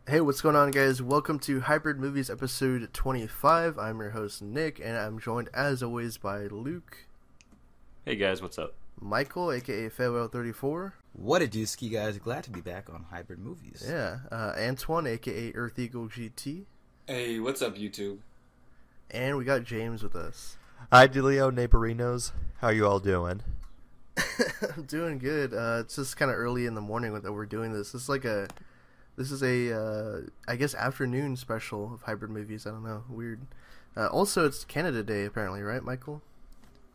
Hey, what's going on, guys? Welcome to Hybrid Movies episode 25. I'm your host, Nick, and I'm joined, as always, by Luke. Hey, guys, what's up? Michael, a.k.a. Farewell34. What a dooski, guys. Glad to be back on Hybrid Movies. Yeah. Antoine, a.k.a. Earth Eagle GT. Hey, what's up, YouTube? And we got James with us. Hi, DeLeo neighborinos. How you all doing? I'm doing good. It's just kind of early in the morning that we're doing this. This is a, I guess, afternoon special of Hybrid Movies. I don't know. Weird. Also, it's Canada Day, apparently, right, Michael?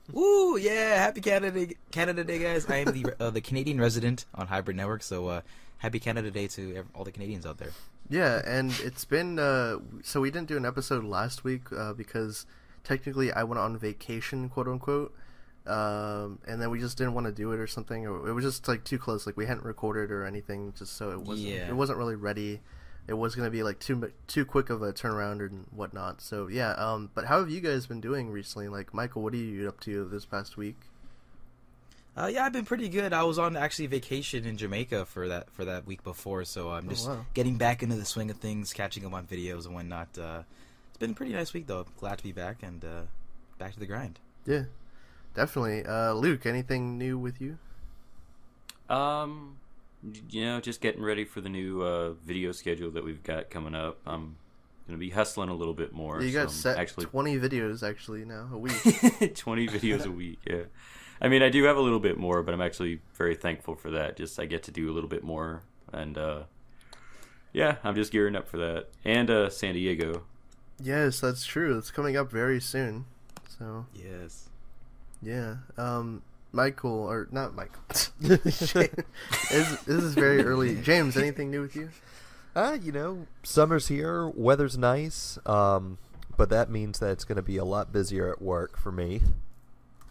Woo, yeah. Happy Canada Day, guys. I am the Canadian resident on Hybrid Network, so happy Canada Day to all the Canadians out there. Yeah, and it's been, so we didn't do an episode last week because technically I went on vacation, quote-unquote, and then we just didn't want to do it or something, or it was just like too close, like we hadn't recorded or anything, just so it wasn't really ready. It was going to be like too quick of a turnaround and whatnot. So yeah, but how have you guys been doing recently? Like, Michael, what are you up to this past week? Yeah, I've been pretty good. I was on actually vacation in Jamaica for that week before, so I'm just getting back into the swing of things, catching up on videos and whatnot. It's been a pretty nice week though. Glad to be back and back to the grind. Yeah, definitely. Luke, anything new with you? Just getting ready for the new video schedule that we've got coming up. I'm gonna be hustling a little bit more. You got so set 20 videos actually now a week. 20 videos a week, yeah. I mean, I do have a little bit more, but I'm actually very thankful for that. Just I get to do a little bit more, and yeah, I'm just gearing up for that. And San Diego. Yes, that's true. It's coming up very soon. So yes, yeah. Michael, or not Michael. This is very early. James, anything new with you? Summer's here, weather's nice, but that means that it's going to be a lot busier at work for me.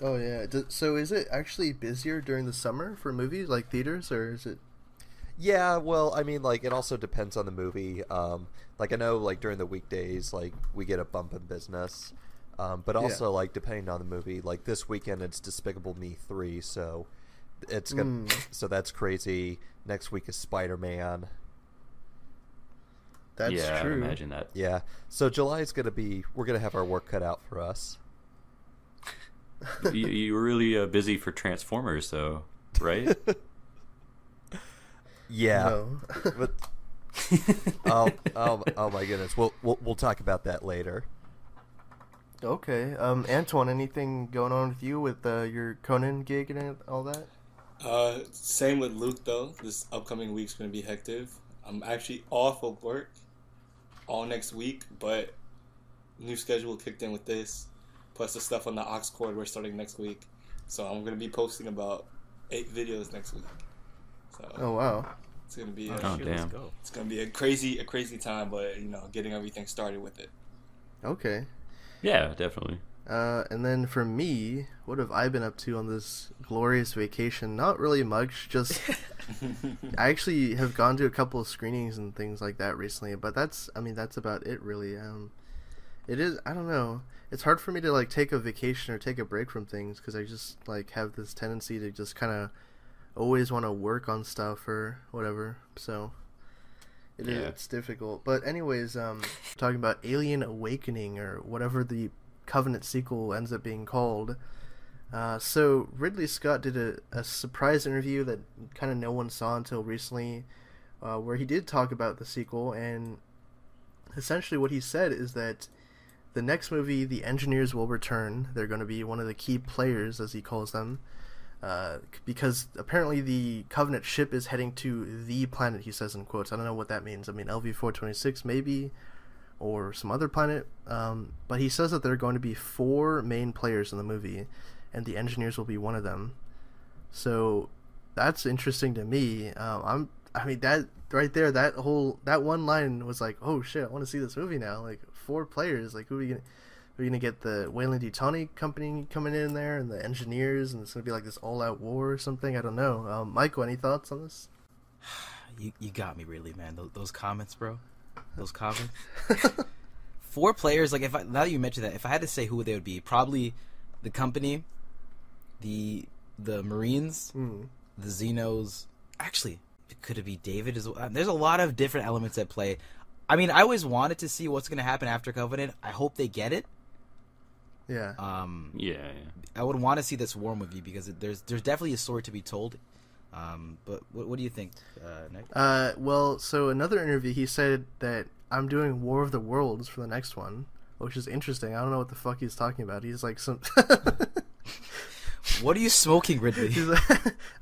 Oh, yeah. So is it actually busier during the summer for movies, like theaters, or is it? Yeah, well, I mean, like, it also depends on the movie. Like, I know, like, during the weekdays, like, we get a bump in business. But also, like, depending on the movie, like, this weekend it's Despicable Me 3, so it's gonna, so that's crazy. Next week is Spider-Man. That's true. I imagine that. Yeah, so July is gonna be, we're gonna have our work cut out for us. You were really busy for Transformers, though, right? Yeah, no. but oh my goodness, we'll talk about that later. Okay. Antoine, anything going on with you with your Conan gig and all that? Same with Luke, though. This upcoming week's going to be hectic. I'm actually off of work all next week, but new schedule kicked in with this. Plus the stuff on the aux cord we're starting next week. So I'm going to be posting about 8 videos next week. So oh, wow. It's going to be damn. It's going to be a crazy time, but getting everything started with it. Okay. Yeah, definitely. And then for me, what have I been up to on this glorious vacation? Not really much, just I actually have gone to a couple of screenings and things like that recently, but that's about it really. It is, I don't know. It's hard for me to like take a vacation or take a break from things because I just like have this tendency to just kind of always want to work on stuff or whatever. So it's difficult. But anyways, talking about Alien Awakening or whatever the Covenant sequel ends up being called. So Ridley Scott did a surprise interview that kind of no one saw until recently, where he did talk about the sequel, and essentially what he said is that the next movie, the engineers will return. They're going to be one of the key players, as he calls them, because apparently the Covenant ship is heading to the planet, he says in quotes. I don't know what that means. I mean, LV-426 maybe, or some other planet. But he says that there are going to be 4 main players in the movie, and the engineers will be one of them. So that's interesting to me. That right there, that one line was like, oh shit, I want to see this movie now. Like 4 players, like who are you gonna get? The Weyland-Yutani company coming in there, and the engineers, and it's gonna be like this all-out war or something. I don't know. Michael, any thoughts on this? You got me really, man. Those comments, bro. Those comments. 4 players. Like now that you mentioned that, if I had to say who they would be, probably the company, the Marines, the Xenos. Actually, Could it be David? There's a lot of different elements at play. I mean, I always wanted to see what's going to happen after Covenant. I hope they get it. Yeah. Yeah. I would want to see this war movie because there's definitely a story to be told. But what do you think, Nick? Well, so another interview, he said that I'm doing War of the Worlds for the next one, which is interesting. I don't know what the fuck he's talking about. He's like some. What are you smoking, Ridley? He's like,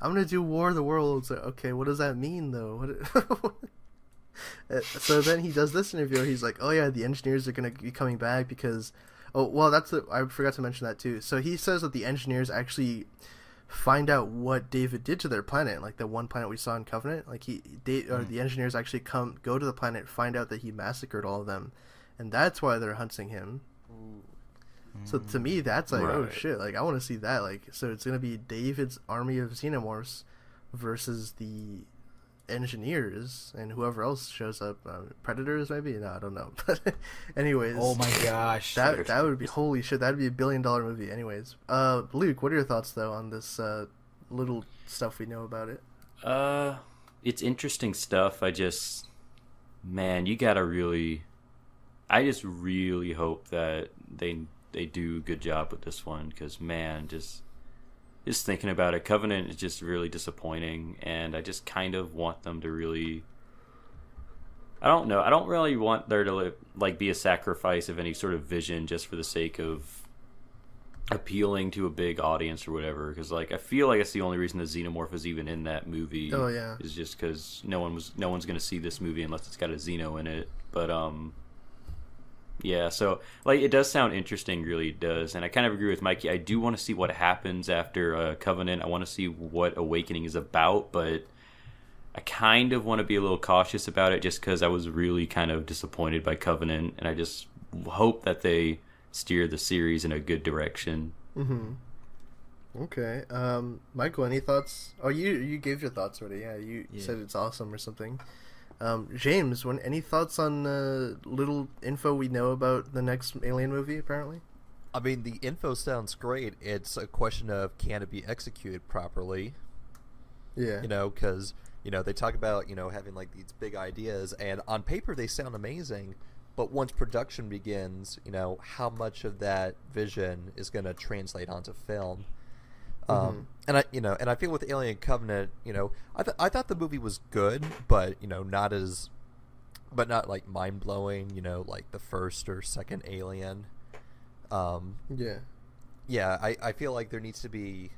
I'm gonna do War of the Worlds. Okay, what does that mean though? So then he does this interview. He's like, oh yeah, the engineers are gonna be coming back because. Oh well, I forgot to mention that too. So he says that the engineers actually find out what David did to their planet, like the one planet we saw in Covenant. Like the engineers actually go to the planet, find out that he massacred all of them, and that's why they're hunting him. So to me, that's like, oh shit, like I want to see that. Like, so it's gonna be David's army of xenomorphs versus the engineers and whoever else shows up. Predators, maybe? No, I don't know. But anyways, oh my gosh, that would be, holy shit, that'd be $1 billion movie. Anyways, Luke, what are your thoughts though on this little stuff we know about it? It's interesting stuff. I just really hope that they do a good job with this one, because man, just thinking about it, Covenant is just really disappointing, and I just kind of want them to really, I don't know, I don't really want there to like be a sacrifice of any sort of vision just for the sake of appealing to a big audience or whatever, because like I feel like it's the only reason the Xenomorph is even in that movie. Oh yeah, is just because no one's going to see this movie unless it's got a Xeno in it. But yeah, so like it does sound interesting, really it does, and I kind of agree with Mikey. I do want to see what happens after Covenant. I want to see what Awakening is about, but I kind of want to be a little cautious about it just because I was really kind of disappointed by Covenant, and I just hope that they steer the series in a good direction. Okay, Michael, any thoughts? Oh, you gave your thoughts already. Yeah, you said it's awesome or something. James, any thoughts on little info we know about the next Alien movie, apparently? I mean, the info sounds great. It's a question of, can it be executed properly? Yeah. Because, they talk about, having, like, these big ideas, and on paper they sound amazing, but once production begins, how much of that vision is going to translate onto film? And I feel with Alien Covenant, I thought the movie was good, but not like mind blowing, like the first or second Alien. Yeah, I feel like there needs to be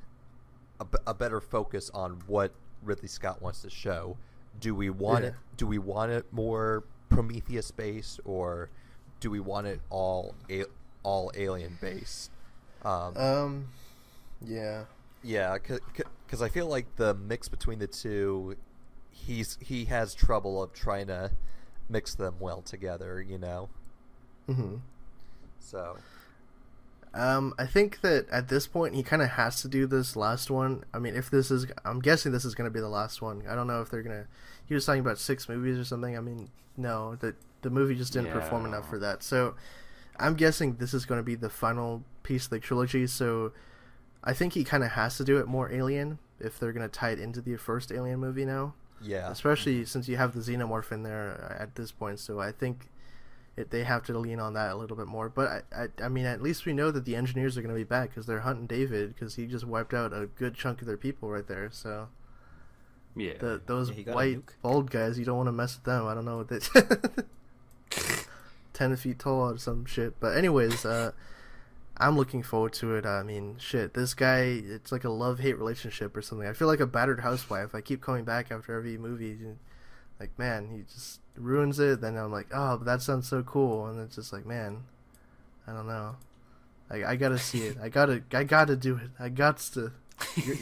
a better focus on what Ridley Scott wants to show. Do we want it? Do we want it more Prometheus based, or do we want it all alien based? Yeah, because I feel like the mix between the two, he has trouble of trying to mix them well together, So, I think that at this point he kind of has to do this last one. I mean, I'm guessing this is going to be the last one. I don't know if they're gonna. He was talking about 6 movies or something. I mean, no, the movie just didn't perform enough for that. So, I'm guessing this is going to be the final piece of the trilogy. So, I think he kind of has to do it more Alien if they're going to tie it into the first Alien movie now. Yeah. Especially since you have the Xenomorph in there at this point. So I think they have to lean on that a little bit more. But I mean, at least we know that the engineers are going to be back because they're hunting David, because he just wiped out a good chunk of their people right there. So yeah, those white bald guys, you don't want to mess with them. I don't know what they 10 feet tall or some shit. But anyways, I'm looking forward to it. I mean, shit, this guy, it's like a love-hate relationship or something. I feel like a battered housewife. I keep coming back after every movie. Like, man, he just ruins it. Then I'm like, oh, but that sounds so cool. And it's just like, man, I don't know. I gotta see it. I gotta do it. I gots to.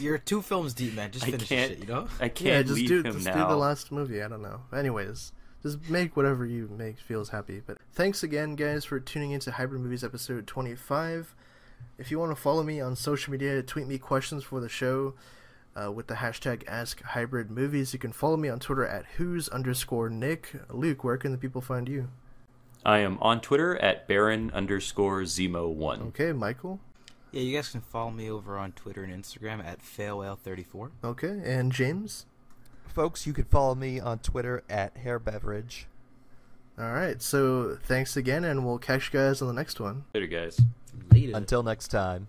You're 2 films deep, man. Just finish this shit, I can't leave him now. Just do the last movie. I don't know. Anyways. Just make whatever you feels happy. But thanks again, guys, for tuning into Hybrid Movies episode 25. If you want to follow me on social media, tweet me questions for the show with the hashtag AskHybridMovies. You can follow me on Twitter at who's_Nick. Luke, where can the people find you? I am on Twitter at Baron_Zemo1. Okay, Michael? Yeah, you guys can follow me over on Twitter and Instagram at FailWhale34. Okay, and James? folks, you can follow me on Twitter at hairbeverage. All right, so thanks again, and we'll catch you guys on the next one. Later, guys. Later. Until next time.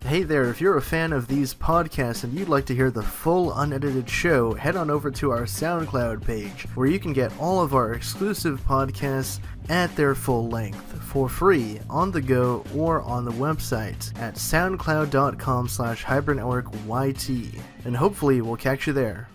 Hey there, if you're a fan of these podcasts and you'd like to hear the full unedited show, head on over to our SoundCloud page, where you can get all of our exclusive podcasts at their full length, for free, on the go, or on the website at soundcloud.com/hybridnetworkyt, and hopefully we'll catch you there.